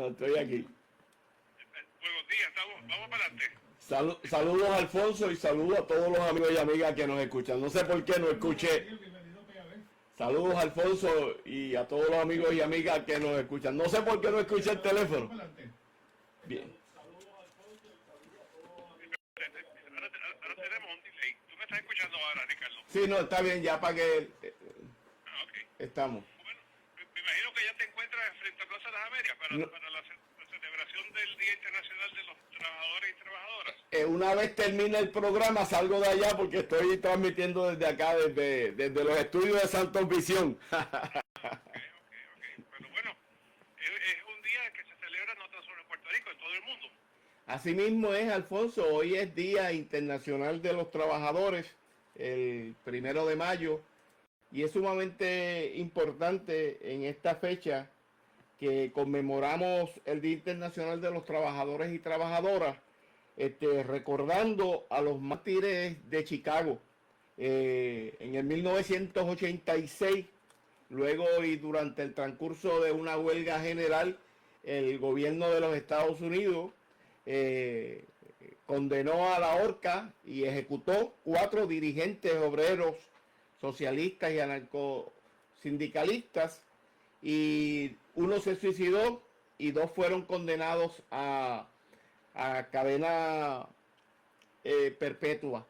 estoy aquí. Buenos días, vamos para adelante. Saludos Alfonso y saludos a todos los amigos y amigas que nos escuchan. No sé por qué no escuché. Saludos Alfonso y a todos los amigos y amigas que nos escuchan. No sé por qué no escuché el teléfono. Bien. Ahora tenemos un delay. ¿Tú me estás escuchando ahora, Ricardo? Sí, no, está bien, ya para que Ok. estamos. Bueno, me imagino que ya te encuentras frente a Plaza de las Américas para la celebración del Día Internacional de los Trabajadores y Trabajadoras. Una vez termine el programa salgo de allá porque estoy transmitiendo desde acá, desde los estudios de Santos Visión. Pero bueno, es un día que se celebra no tan solo en Puerto Rico, en todo el mundo. Así mismo es, Alfonso, hoy es Día Internacional de los Trabajadores, el 1 de mayo, y es sumamente importante en esta fecha que conmemoramos el Día Internacional de los Trabajadores y Trabajadoras, recordando a los mártires de Chicago. En el 1986, luego y durante el transcurso de una huelga general, el gobierno de los Estados Unidos condenó a la horca y ejecutó 4 dirigentes obreros socialistas y anarcosindicalistas, y uno se suicidó y 2 fueron condenados a cadena perpetua.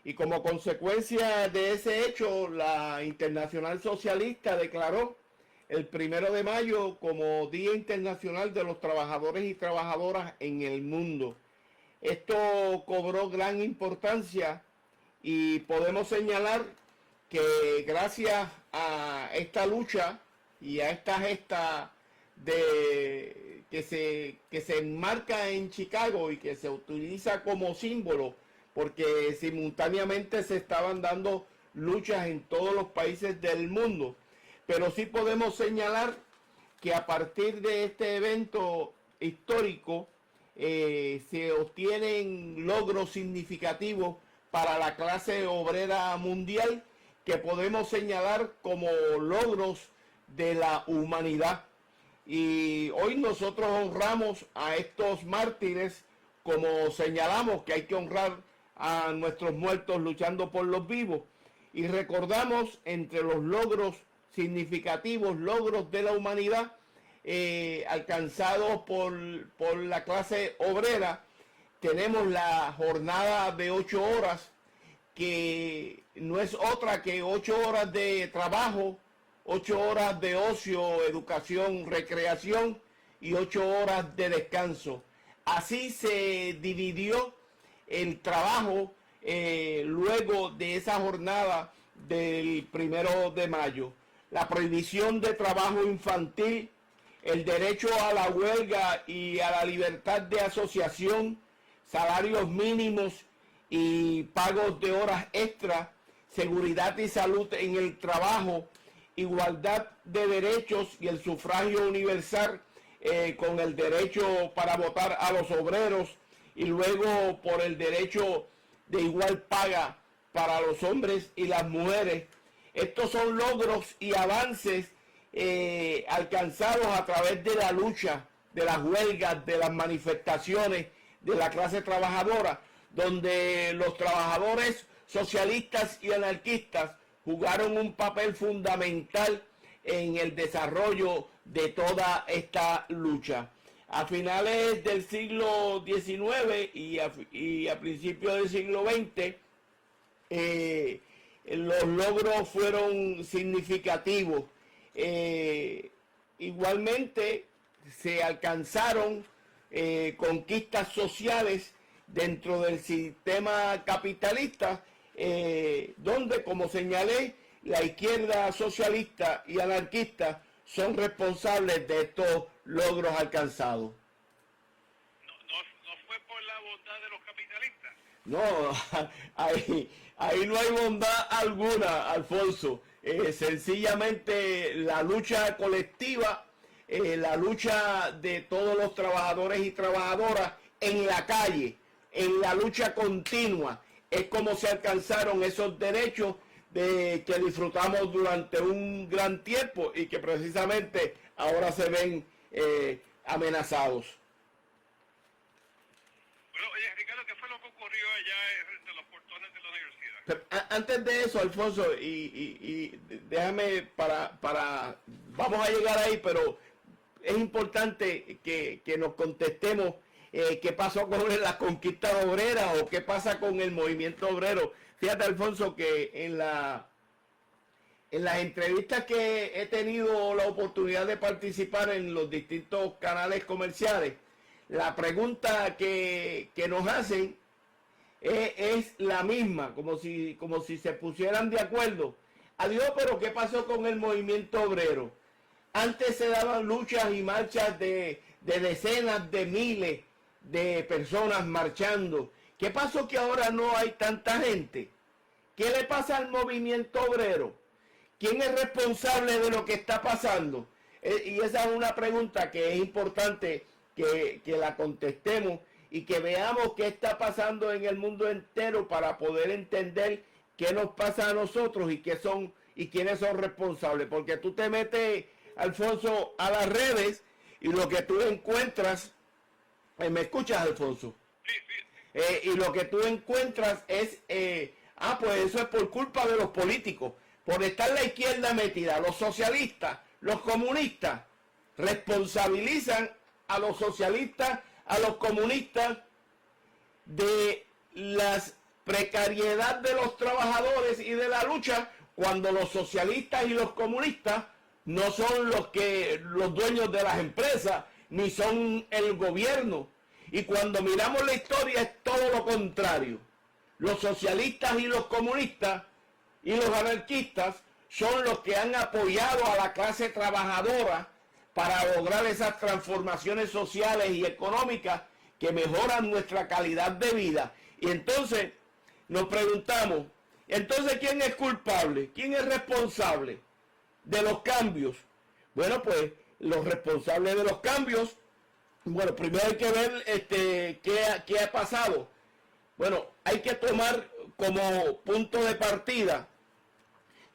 Y como consecuencia de ese hecho, la Internacional Socialista declaró el 1 de mayo como Día Internacional de los Trabajadores y Trabajadoras en el mundo. Esto cobró gran importancia y podemos señalar que gracias a esta lucha y a esta gesta que se enmarca en Chicago y que se utiliza como símbolo, porque simultáneamente se estaban dando luchas en todos los países del mundo. Pero sí podemos señalar que a partir de este evento histórico se obtienen logros significativos para la clase obrera mundial, que podemos señalar como logros de la humanidad. Y hoy nosotros honramos a estos mártires, como señalamos que hay que honrar a nuestros muertos luchando por los vivos, y recordamos entre los logros significativos, logros de la humanidad alcanzados por la clase obrera. Tenemos la jornada de 8 horas, que no es otra que 8 horas de trabajo, 8 horas de ocio, educación, recreación y 8 horas de descanso. Así se dividió el trabajo luego de esa jornada del 1 de mayo. La prohibición de trabajo infantil, el derecho a la huelga y a la libertad de asociación, salarios mínimos y pagos de horas extra, seguridad y salud en el trabajo, igualdad de derechos y el sufragio universal, con el derecho para votar a los obreros, y luego por el derecho de igual paga para los hombres y las mujeres. Estos son logros y avances alcanzados a través de la lucha, de las huelgas, de las manifestaciones de la clase trabajadora, donde los trabajadores socialistas y anarquistas jugaron un papel fundamental en el desarrollo de toda esta lucha. A finales del siglo XIX y a principios del siglo XX, los logros fueron significativos. Igualmente se alcanzaron conquistas sociales dentro del sistema capitalista, donde, como señalé, la izquierda socialista y anarquista son responsables de estos logros alcanzados. ¿No fue por la bondad de los capitalistas? No, ahí no hay bondad alguna, Alfonso. Sencillamente la lucha colectiva, la lucha de todos los trabajadores y trabajadoras en la calle, en la lucha continua, es como se alcanzaron esos derechos que disfrutamos durante un gran tiempo y que precisamente ahora se ven amenazados. Bueno, oye, Ricardo, ¿qué fue lo que ocurrió allá frente a los portones de la universidad? Pero, antes de eso, Alfonso, y déjame vamos a llegar ahí, pero es importante que nos contestemos qué pasó con la conquista obrera o qué pasa con el movimiento obrero. Fíjate, Alfonso, que en las entrevistas que he tenido la oportunidad de participar en los distintos canales comerciales, la pregunta que nos hacen es la misma, como si se pusieran de acuerdo. Adiós, pero ¿qué pasó con el movimiento obrero? Antes se daban luchas y marchas de decenas de miles de personas marchando. ¿Qué pasó que ahora no hay tanta gente? ¿Qué le pasa al movimiento obrero? ¿Quién es responsable de lo que está pasando? Y esa es una pregunta que es importante que la contestemos y que veamos qué está pasando en el mundo entero para poder entender qué nos pasa a nosotros y quiénes son responsables. Porque tú te metes, Alfonso, a las redes y lo que tú encuentras, ¿me escuchas, Alfonso? Sí, sí. Y lo que tú encuentras es, pues eso es por culpa de los políticos, por estar la izquierda metida. Los socialistas, los comunistas, responsabilizan a los socialistas, a los comunistas, de las precariedad de los trabajadores y de la lucha, cuando los socialistas y los comunistas no son los dueños de las empresas, ni son el gobierno. Y cuando miramos la historia es todo lo contrario. Los socialistas y los comunistas y los anarquistas son los que han apoyado a la clase trabajadora para lograr esas transformaciones sociales y económicas que mejoran nuestra calidad de vida. Y entonces nos preguntamos, entonces ¿quién es culpable? ¿Quién es responsable de los cambios? Bueno, pues los responsables de los cambios, bueno, primero hay que ver qué ha pasado. Bueno, hay que tomar como punto de partida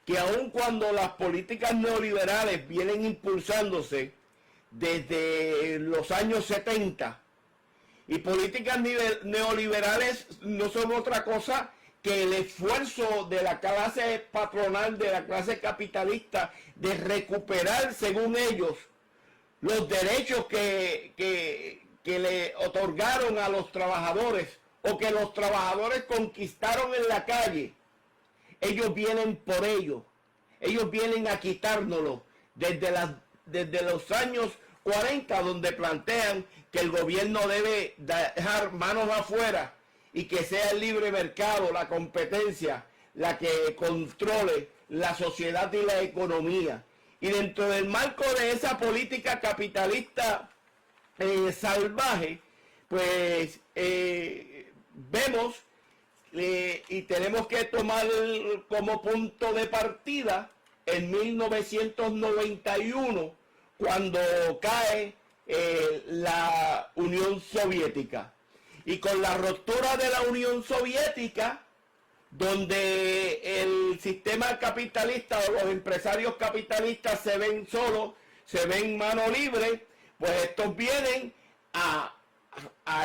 que aun cuando las políticas neoliberales vienen impulsándose desde los años 70, y políticas neoliberales no son otra cosa que el esfuerzo de la clase patronal, de la clase capitalista, de recuperar, según ellos, los derechos que le otorgaron a los trabajadores o que los trabajadores conquistaron en la calle. Ellos vienen por ello. Ellos vienen a quitárnoslo desde los años 40, donde plantean que el gobierno debe dejar manos afuera y que sea el libre mercado, la competencia, la que controle la sociedad y la economía. Y dentro del marco de esa política capitalista salvaje, pues vemos y tenemos que tomar como punto de partida en 1991, cuando cae la Unión Soviética. Y con la ruptura de la Unión Soviética, donde el sistema capitalista o los empresarios capitalistas se ven solos, se ven mano libre, pues estos vienen a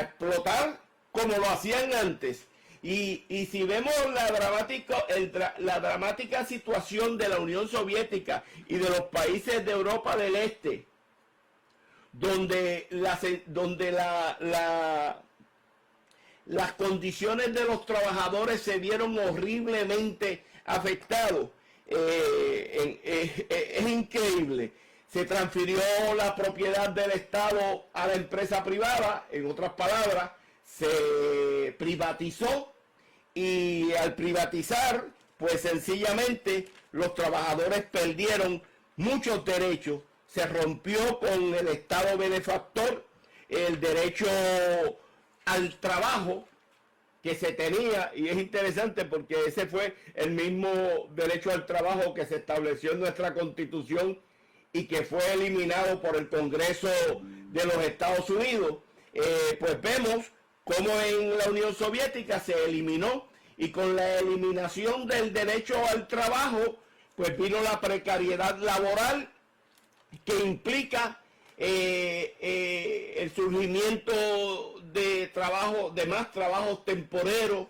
explotar como lo hacían antes. Y si vemos la dramática situación de la Unión Soviética y de los países de Europa del Este, donde las condiciones de los trabajadores se vieron horriblemente afectados, es increíble. Se transfirió la propiedad del Estado a la empresa privada, en otras palabras, se privatizó, y al privatizar, pues sencillamente los trabajadores perdieron muchos derechos. Se rompió con el Estado benefactor el derecho al trabajo que se tenía, y es interesante porque ese fue el mismo derecho al trabajo que se estableció en nuestra Constitución y que fue eliminado por el Congreso de los Estados Unidos. Pues vemos cómo en la Unión Soviética se eliminó, y con la eliminación del derecho al trabajo, pues vino la precariedad laboral, que implica el surgimiento de trabajo, de más trabajos temporeros,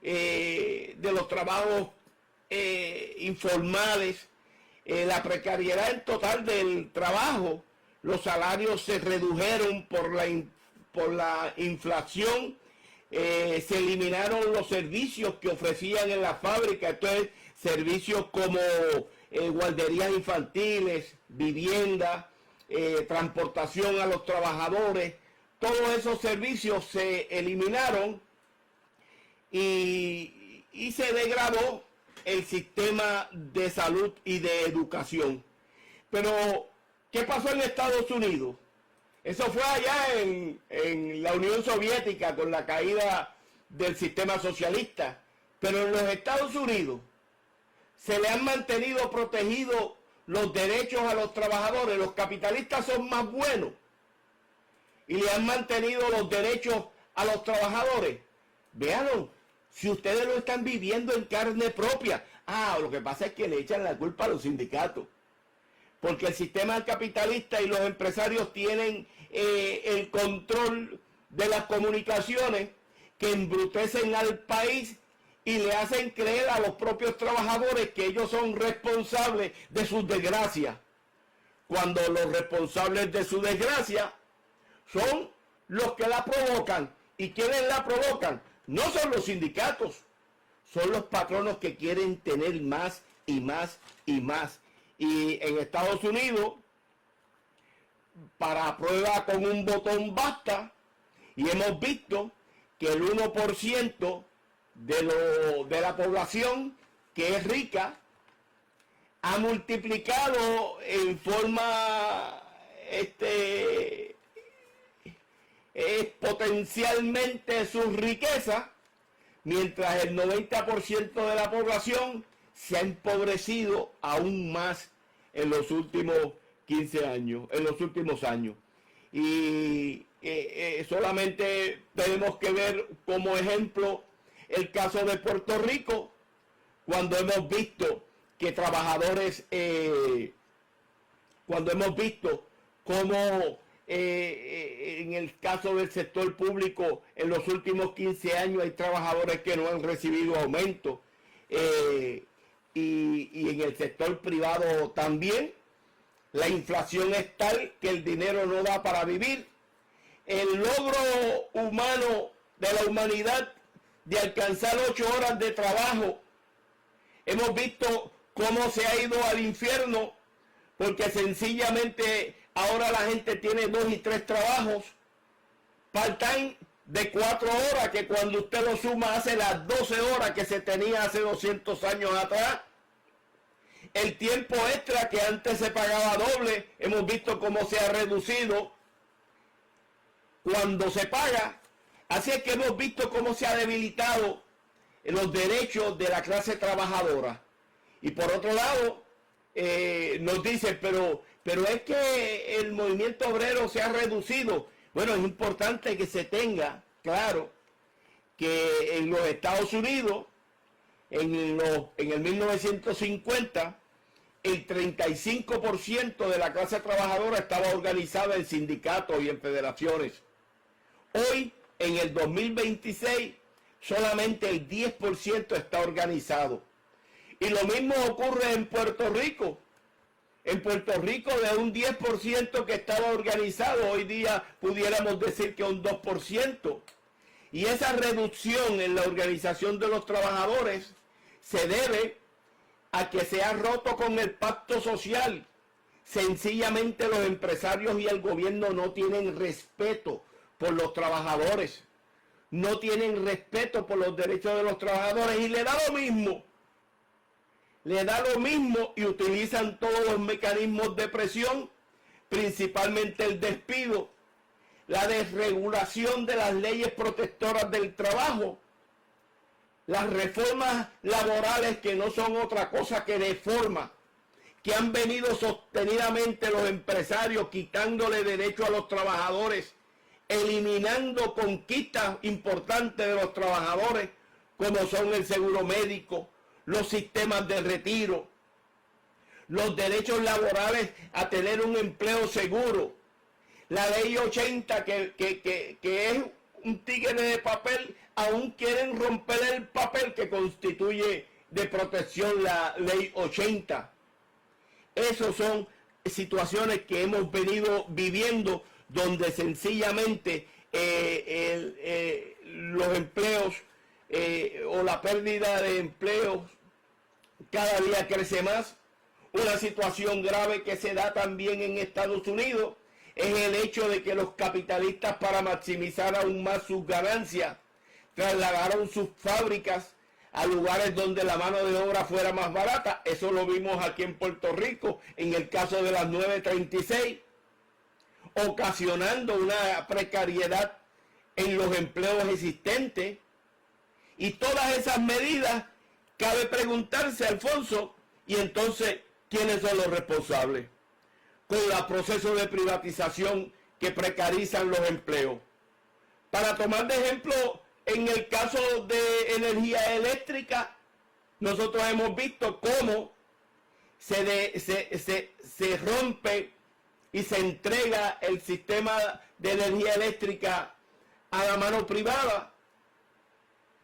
de los trabajos informales, la precariedad en total del trabajo, los salarios se redujeron por la inflación, se eliminaron los servicios que ofrecían en la fábrica, entonces servicios como guarderías infantiles, vivienda, transportación a los trabajadores, todos esos servicios se eliminaron y se degradó el sistema de salud y de educación. Pero, ¿qué pasó en Estados Unidos? Eso fue allá en la Unión Soviética con la caída del sistema socialista. Pero en los Estados Unidos se le han mantenido protegidos los derechos a los trabajadores. Los capitalistas son más buenos y le han mantenido los derechos a los trabajadores. Véanlo, si ustedes lo están viviendo en carne propia. Lo que pasa es que le echan la culpa a los sindicatos, porque el sistema capitalista y los empresarios tienen el control de las comunicaciones que embrutecen al país y le hacen creer a los propios trabajadores que ellos son responsables de sus desgracias, cuando los responsables de su desgracia son los que la provocan. ¿Y quiénes la provocan? No son los sindicatos, son los patronos que quieren tener más y más y más. Y en Estados Unidos, para prueba con un botón basta, y hemos visto que el 1% de la población que es rica ha multiplicado en forma potencialmente sus riquezas, mientras el 90% de la población se ha empobrecido aún más en los últimos 15 años, en los últimos años. Y solamente tenemos que ver como ejemplo el caso de Puerto Rico, cuando hemos visto que trabajadores, cuando hemos visto cómo en el caso del sector público en los últimos 15 años hay trabajadores que no han recibido aumento, y en el sector privado también. La inflación es tal que el dinero no da para vivir. El logro humano de la humanidad de alcanzar 8 horas de trabajo, hemos visto cómo se ha ido al infierno, porque sencillamente ahora la gente tiene 2 y 3 trabajos part-time de 4 horas, que cuando usted lo suma hace las 12 horas que se tenía hace 200 años atrás. El tiempo extra que antes se pagaba doble, hemos visto cómo se ha reducido cuando se paga. Así es que hemos visto cómo se ha debilitado los derechos de la clase trabajadora. Y por otro lado, nos dicen, pero es que el movimiento obrero se ha reducido. Bueno, es importante que se tenga claro que en los Estados Unidos, en el 1950, el 35% de la clase trabajadora estaba organizada en sindicatos y en federaciones. Hoy, en el 2026, solamente el 10% está organizado. Y lo mismo ocurre en Puerto Rico. En Puerto Rico, de un 10% que estaba organizado, hoy día pudiéramos decir que un 2%. Y esa reducción en la organización de los trabajadores se debe a que se ha roto con el pacto social. Sencillamente los empresarios y el gobierno no tienen respeto por los trabajadores, no tienen respeto por los derechos de los trabajadores, y le da lo mismo y utilizan todos los mecanismos de presión, principalmente el despido, la desregulación de las leyes protectoras del trabajo, las reformas laborales que no son otra cosa que reformas que han venido sostenidamente los empresarios quitándole derecho a los trabajadores, eliminando conquistas importantes de los trabajadores como son el seguro médico, los sistemas de retiro, los derechos laborales a tener un empleo seguro, la ley 80, que es un tigre de papel, aún quieren romper el papel que constituye de protección la ley 80. Esas son situaciones que hemos venido viviendo, donde sencillamente los empleos o la pérdida de empleos cada día crece más. Una situación grave que se da también en Estados Unidos es el hecho de que los capitalistas, para maximizar aún más sus ganancias, trasladaron sus fábricas a lugares donde la mano de obra fuera más barata. Eso lo vimos aquí en Puerto Rico en el caso de las 936, ocasionando una precariedad en los empleos existentes. Y todas esas medidas, cabe preguntarse, Alfonso, y entonces, ¿quiénes son los responsables con el proceso de privatización que precarizan los empleos? Para tomar de ejemplo, en el caso de energía eléctrica, nosotros hemos visto cómo se rompe y se entrega el sistema de energía eléctrica a la mano privada.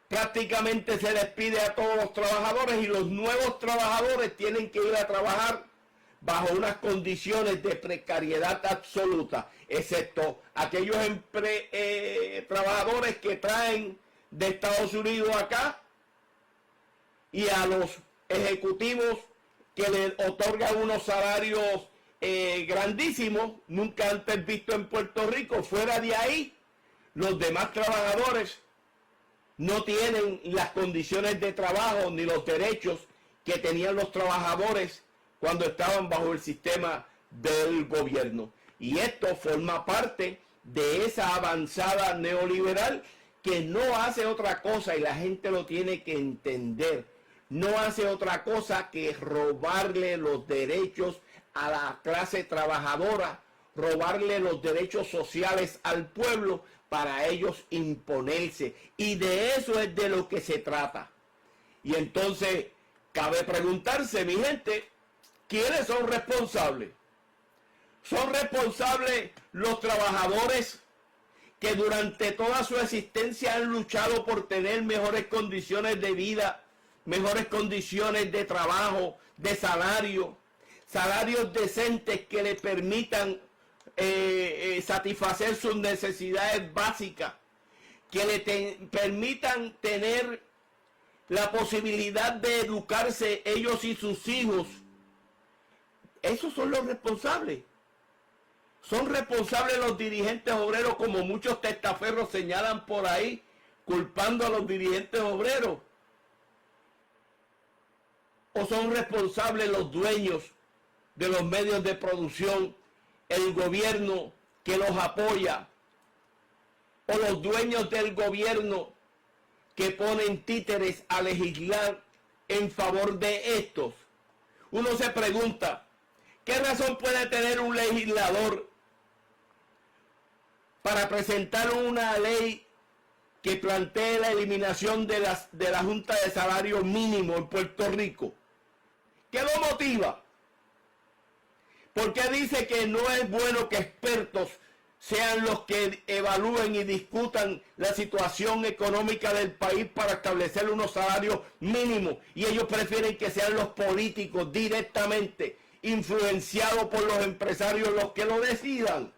Prácticamente se despide a todos los trabajadores y los nuevos trabajadores tienen que ir a trabajar bajo unas condiciones de precariedad absoluta, excepto aquellos trabajadores que traen de Estados Unidos acá, y a los ejecutivos que le otorgan unos salarios grandísimos, nunca antes visto en Puerto Rico. Fuera de ahí, los demás trabajadores no tienen las condiciones de trabajo ni los derechos que tenían los trabajadores cuando estaban bajo el sistema del gobierno. Y esto forma parte de esa avanzada neoliberal que no hace otra cosa, y la gente lo tiene que entender, no hace otra cosa que robarle los derechos a la clase trabajadora, robarle los derechos sociales al pueblo para ellos imponerse. Y de eso es de lo que se trata. Y entonces cabe preguntarse, mi gente, ¿quiénes son responsables? ¿Son responsables los trabajadores que durante toda su existencia han luchado por tener mejores condiciones de vida, mejores condiciones de trabajo, de salario, salarios decentes que le permitan satisfacer sus necesidades básicas, que le permitan tener la posibilidad de educarse ellos y sus hijos? Esos son los responsables. Son responsables los dirigentes obreros, como muchos testaferros señalan por ahí, culpando a los dirigentes obreros. ¿O son responsables los dueños de los medios de producción, el gobierno que los apoya, o los dueños del gobierno que ponen títeres a legislar en favor de estos? Uno se pregunta, ¿qué razón puede tener un legislador para presentar una ley que plantee la eliminación de la Junta de Salario Mínimo en Puerto Rico? ¿Qué lo motiva? ¿Por qué dice que no es bueno que expertos sean los que evalúen y discutan la situación económica del país para establecer unos salarios mínimos, y ellos prefieren que sean los políticos directamente influenciados por los empresarios los que lo decidan?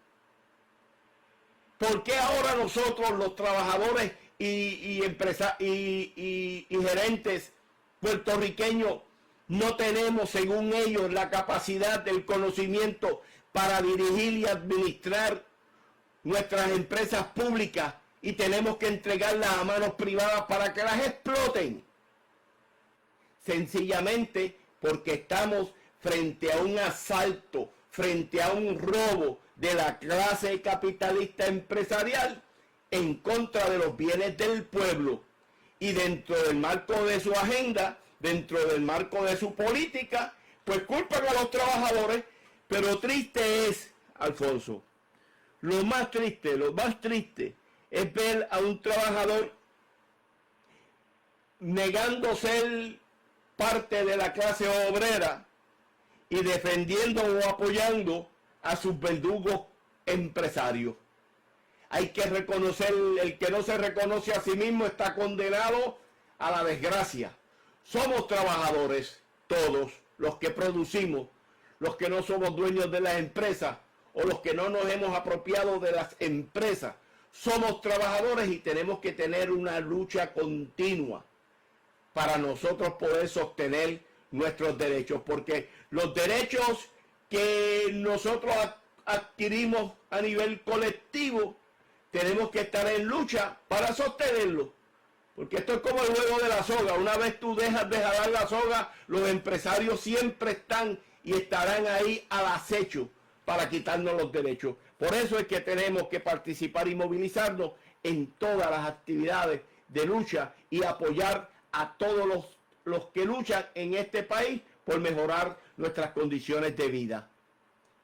¿Por qué ahora nosotros, los trabajadores y gerentes puertorriqueños, no tenemos, según ellos, la capacidad del conocimiento para dirigir y administrar nuestras empresas públicas, y tenemos que entregarlas a manos privadas para que las exploten? Sencillamente porque estamos frente a un asalto, frente a un robo de la clase capitalista empresarial en contra de los bienes del pueblo, y dentro del marco de su agenda, dentro del marco de su política, pues culpan a los trabajadores. Pero triste es, Alfonso, lo más triste es ver a un trabajador negando ser parte de la clase obrera y defendiendo o apoyando a sus verdugos empresarios. Hay que reconocer, el que no se reconoce a sí mismo está condenado a la desgracia. Somos trabajadores, todos, los que producimos, los que no somos dueños de las empresas o los que no nos hemos apropiado de las empresas. Somos trabajadores y tenemos que tener una lucha continua para nosotros poder sostener nuestros derechos, porque los derechos que nosotros adquirimos a nivel colectivo, tenemos que estar en lucha para sostenerlo, porque esto es como el juego de la soga. Una vez tú dejas de jalar la soga, los empresarios siempre están y estarán ahí al acecho para quitarnos los derechos. Por eso es que tenemos que participar y movilizarnos en todas las actividades de lucha y apoyar a todos los que luchan en este país por mejorar nuestras condiciones de vida.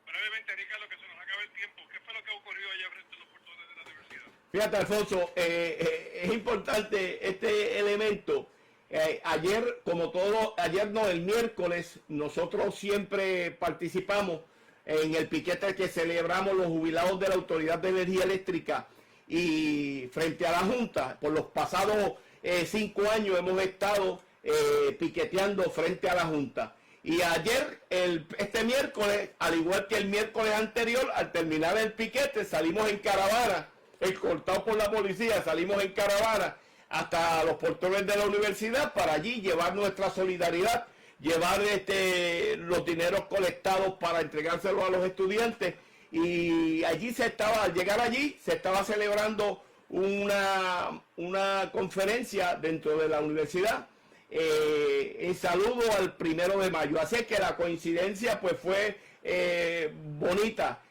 Brevemente, Ricardo, que se nos acaba el tiempo. ¿Qué fue lo que ocurrió allá frente a los portones de la universidad? Fíjate, Alfonso, es importante este elemento. Ayer, el miércoles, nosotros siempre participamos en el piquete que celebramos los jubilados de la Autoridad de Energía Eléctrica y frente a la Junta. Por los pasados 5 años hemos estado piqueteando frente a la Junta. Y ayer, este miércoles, al igual que el miércoles anterior, al terminar el piquete, salimos en caravana, escoltados por la policía, salimos en caravana hasta los portones de la universidad para allí llevar nuestra solidaridad, llevar los dineros colectados para entregárselos a los estudiantes. Y allí al llegar allí, se estaba celebrando una conferencia dentro de la universidad en saludo al 1 de mayo. Así que la coincidencia pues fue bonita.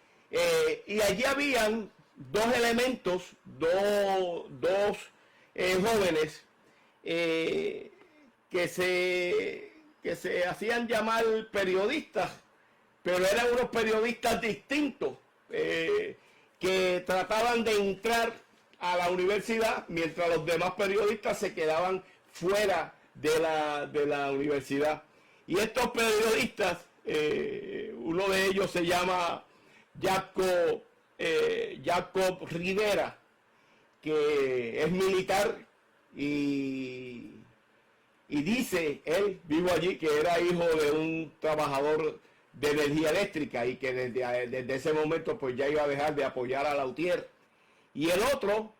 Y allí habían dos elementos, dos jóvenes que se hacían llamar periodistas, pero eran unos periodistas distintos que trataban de entrar a la universidad mientras los demás periodistas se quedaban fuera de la universidad. Y estos periodistas, uno de ellos se llama Jacob Rivera, que es militar y dice él, vivo allí, que era hijo de un trabajador de energía eléctrica y que desde ese momento pues ya iba a dejar de apoyar a Lautier. Y el otro,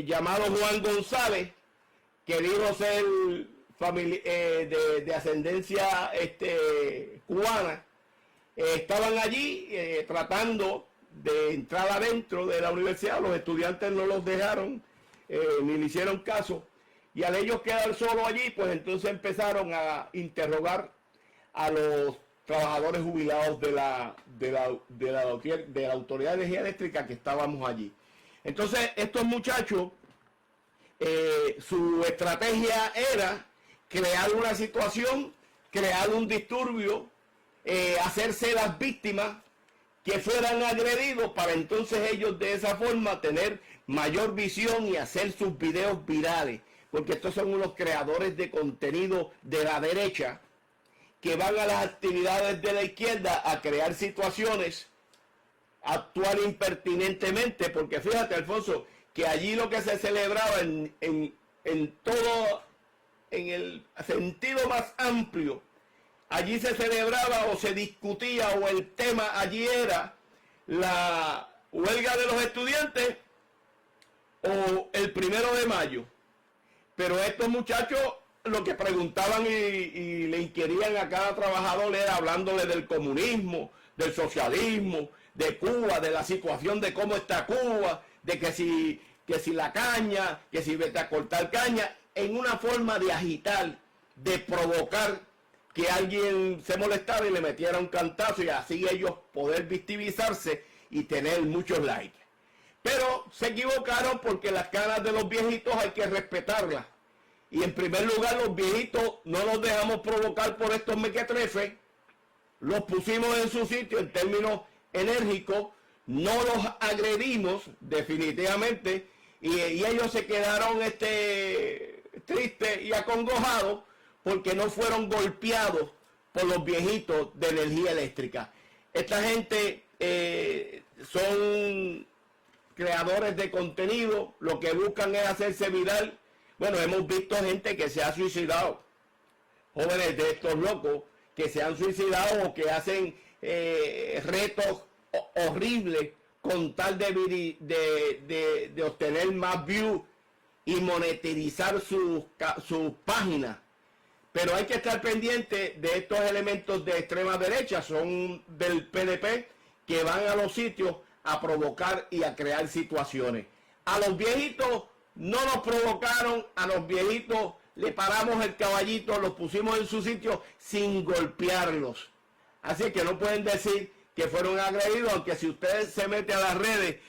llamado Juan González, que dijo ser de ascendencia cubana, estaban allí tratando de entrar adentro de la universidad. Los estudiantes no los dejaron, ni le hicieron caso, y al ellos quedar solos allí, pues entonces empezaron a interrogar a los trabajadores jubilados de la Autoridad de Energía Eléctrica que estábamos allí. Entonces estos muchachos, su estrategia era crear una situación, crear un disturbio, hacerse las víctimas que fueran agredidos para entonces ellos de esa forma tener mayor visión y hacer sus videos virales, porque estos son unos creadores de contenido de la derecha que van a las actividades de la izquierda a crear situaciones, actuar impertinentemente, porque fíjate, Alfonso, que allí lo que se celebraba en el sentido más amplio, allí se celebraba o se discutía o el tema allí era la huelga de los estudiantes o el 1 de mayo. Pero estos muchachos lo que preguntaban y le inquirían a cada trabajador era hablándole del comunismo, del socialismo, de Cuba, de la situación de cómo está Cuba, de que si la caña, que si vete a cortar caña, en una forma de agitar, de provocar que alguien se molestara y le metiera un cantazo y así ellos poder victimizarse y tener muchos likes. Pero se equivocaron porque las canas de los viejitos hay que respetarlas. Y en primer lugar, los viejitos no los dejamos provocar por estos mequetrefes, los pusimos en su sitio en términos enérgicos, no los agredimos definitivamente, y ellos se quedaron tristes y acongojados porque no fueron golpeados por los viejitos de energía eléctrica. Esta gente son creadores de contenido, lo que buscan es hacerse viral. Bueno, hemos visto gente que se ha suicidado, jóvenes de estos locos que se han suicidado o que hacen retos horribles con tal de obtener más views y monetizar sus páginas. Pero hay que estar pendiente de estos elementos de extrema derecha, son del PNP, que van a los sitios a provocar y a crear situaciones. A los viejitos no nos provocaron, a los viejitos le paramos el caballito, los pusimos en su sitio sin golpearlos. Así que no pueden decir que fueron agredidos, aunque si usted se mete a las redes,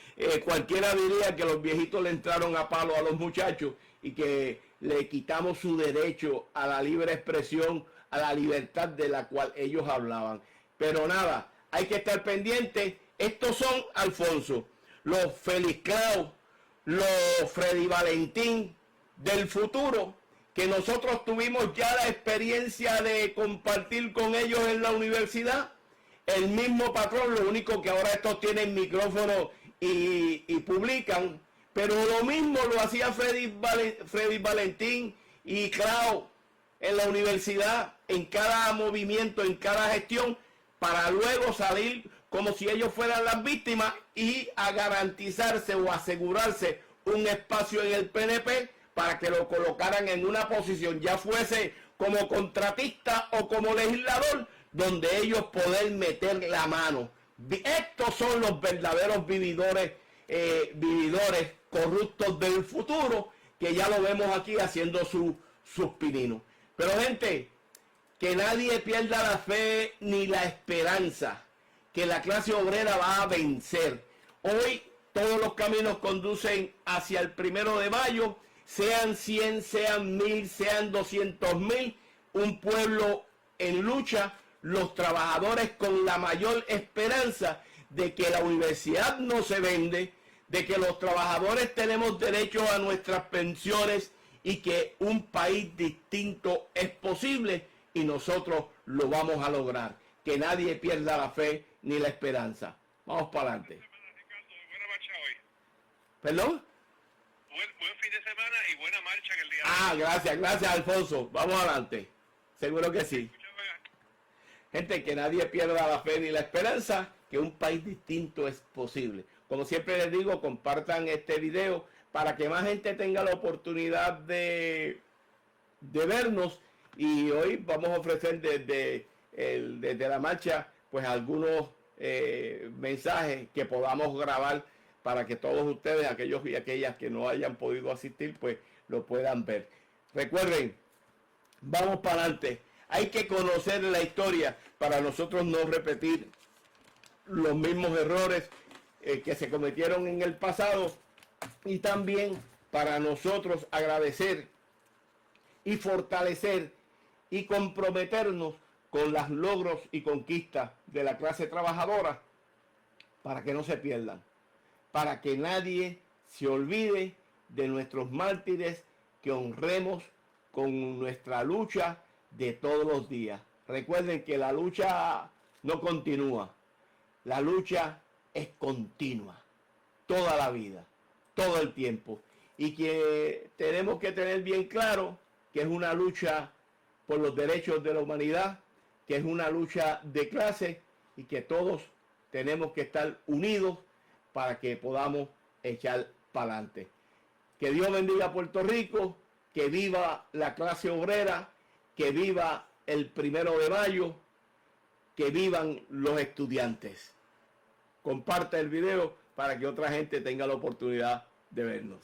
cualquiera diría que los viejitos le entraron a palo a los muchachos y que le quitamos su derecho a la libre expresión, a la libertad de la cual ellos hablaban. Pero nada, hay que estar pendiente. Estos son, Alfonso, los Félix Krause, los Freddy Valentín del futuro, que nosotros tuvimos ya la experiencia de compartir con ellos en la universidad. El mismo patrón, lo único que ahora estos tienen micrófono y publican, pero lo mismo lo hacía Freddy Valentín y Krause en la universidad, en cada movimiento, en cada gestión, para luego salir como si ellos fueran las víctimas y a garantizarse o asegurarse un espacio en el PNP para que lo colocaran en una posición, ya fuese como contratista o como legislador, donde ellos poder meter la mano. Estos son los verdaderos vividores corruptos del futuro, que ya lo vemos aquí haciendo sus pininos. Pero gente, que nadie pierda la fe ni la esperanza, que la clase obrera va a vencer. Hoy todos los caminos conducen hacia el 1 de mayo, sean 100, sean 1000, sean 200,000, un pueblo en lucha, los trabajadores con la mayor esperanza de que la universidad no se vende, de que los trabajadores tenemos derecho a nuestras pensiones y que un país distinto es posible y nosotros lo vamos a lograr. Que nadie pierda la fe ni la esperanza. Vamos para adelante. Buena marcha hoy. ¿Perdón? Buen fin de semana y buena marcha que el día de hoy. Gracias Alfonso. Vamos adelante. Seguro que sí. Gente, que nadie pierda la fe ni la esperanza, que un país distinto es posible. Como siempre les digo, compartan este video para que más gente tenga la oportunidad de vernos. Y hoy vamos a ofrecer desde la marcha pues algunos mensajes que podamos grabar para que todos ustedes, aquellos y aquellas que no hayan podido asistir, pues lo puedan ver. Recuerden, vamos para adelante. Hay que conocer la historia para nosotros no repetir los mismos errores que se cometieron en el pasado, y también para nosotros agradecer y fortalecer y comprometernos con los logros y conquistas de la clase trabajadora, para que no se pierdan, para que nadie se olvide de nuestros mártires, que honremos con nuestra lucha de todos los días. Recuerden que la lucha no continúa, la lucha es continua, toda la vida, todo el tiempo, y que tenemos que tener bien claro que es una lucha por los derechos de la humanidad, que es una lucha de clase, y que todos tenemos que estar unidos para que podamos echar para adelante. Que Dios bendiga a Puerto Rico, que viva la clase obrera, que viva el 1 de mayo, que vivan los estudiantes. Comparte el video para que otra gente tenga la oportunidad de vernos.